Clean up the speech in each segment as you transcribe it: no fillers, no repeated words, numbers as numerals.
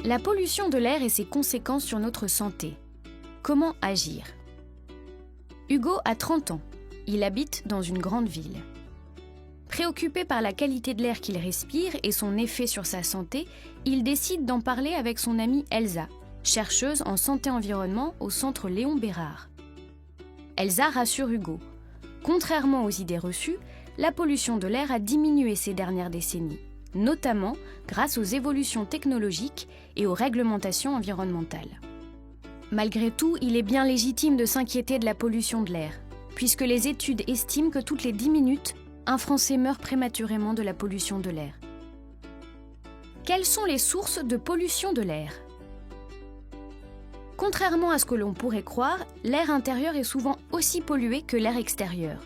La pollution de l'air et ses conséquences sur notre santé. Comment agir? Hugo a 30 ans. Il habite dans une grande ville. Préoccupé par la qualité de l'air qu'il respire et son effet sur sa santé, il décide d'en parler avec son amie Elsa, chercheuse en santé-environnement au centre Léon Bérard. Elsa rassure Hugo. Contrairement aux idées reçues, la pollution de l'air a diminué ces dernières décennies, notamment grâce aux évolutions technologiques et aux réglementations environnementales. Malgré tout, il est bien légitime de s'inquiéter de la pollution de l'air, puisque les études estiment que toutes les 10 minutes, un Français meurt prématurément de la pollution de l'air. Quelles sont les sources de pollution de l'air? Contrairement à ce que l'on pourrait croire, l'air intérieur est souvent aussi pollué que l'air extérieur.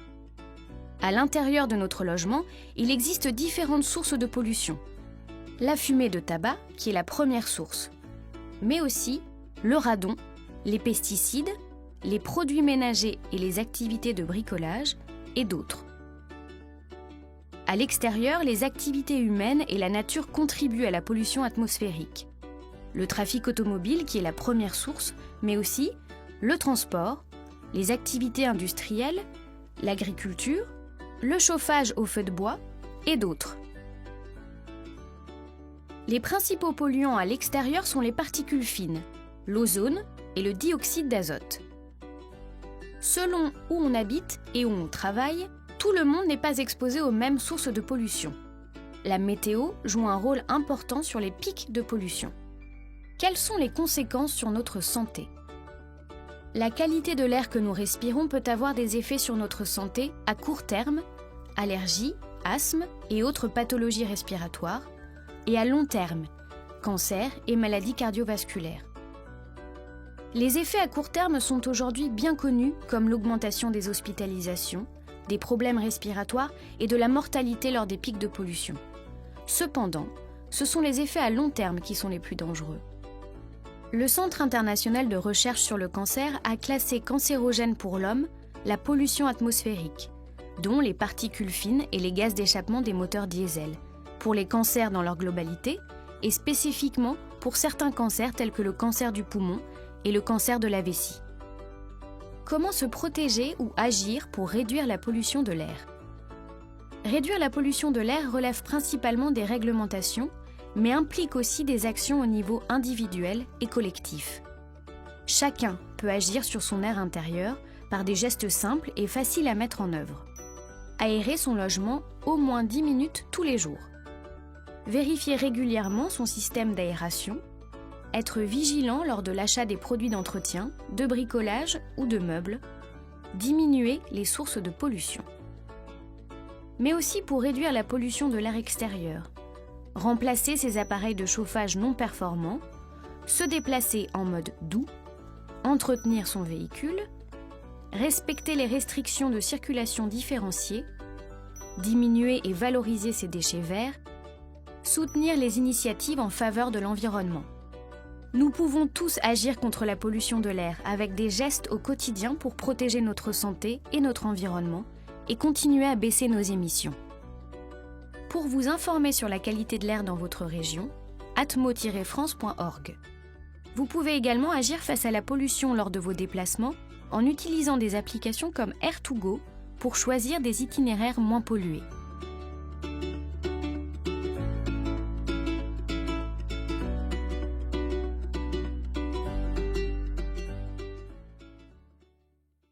À l'intérieur de notre logement, il existe différentes sources de pollution. La fumée de tabac, qui est la première source, mais aussi le radon, les pesticides, les produits ménagers et les activités de bricolage, et d'autres. À l'extérieur, les activités humaines et la nature contribuent à la pollution atmosphérique. Le trafic automobile, qui est la première source, mais aussi le transport, les activités industrielles, l'agriculture, le chauffage au feu de bois et d'autres. Les principaux polluants à l'extérieur sont les particules fines, l'ozone et le dioxyde d'azote. Selon où on habite et où on travaille, tout le monde n'est pas exposé aux mêmes sources de pollution. La météo joue un rôle important sur les pics de pollution. Quelles sont les conséquences sur notre santé? La qualité de l'air que nous respirons peut avoir des effets sur notre santé à court terme, allergies, asthme et autres pathologies respiratoires, et à long terme, cancer et maladies cardiovasculaires. Les effets à court terme sont aujourd'hui bien connus comme l'augmentation des hospitalisations, des problèmes respiratoires et de la mortalité lors des pics de pollution. Cependant, ce sont les effets à long terme qui sont les plus dangereux. Le Centre international de recherche sur le cancer a classé cancérogène pour l'homme la pollution atmosphérique, dont les particules fines et les gaz d'échappement des moteurs diesel, pour les cancers dans leur globalité et spécifiquement pour certains cancers tels que le cancer du poumon et le cancer de la vessie. Comment se protéger ou agir pour réduire la pollution de l'air? Réduire la pollution de l'air relève principalement des réglementations, mais implique aussi des actions au niveau individuel et collectif. Chacun peut agir sur son air intérieur par des gestes simples et faciles à mettre en œuvre. Aérer son logement au moins 10 minutes tous les jours. Vérifier régulièrement son système d'aération. Être vigilant lors de l'achat des produits d'entretien, de bricolage ou de meubles. Diminuer les sources de pollution. Mais aussi pour réduire la pollution de l'air extérieur. Remplacer ses appareils de chauffage non performants, se déplacer en mode doux, entretenir son véhicule, respecter les restrictions de circulation différenciées, diminuer et valoriser ses déchets verts, soutenir les initiatives en faveur de l'environnement. Nous pouvons tous agir contre la pollution de l'air avec des gestes au quotidien pour protéger notre santé et notre environnement et continuer à baisser nos émissions. Pour vous informer sur la qualité de l'air dans votre région, atmo-france.org. Vous pouvez également agir face à la pollution lors de vos déplacements en utilisant des applications comme Air2Go pour choisir des itinéraires moins pollués.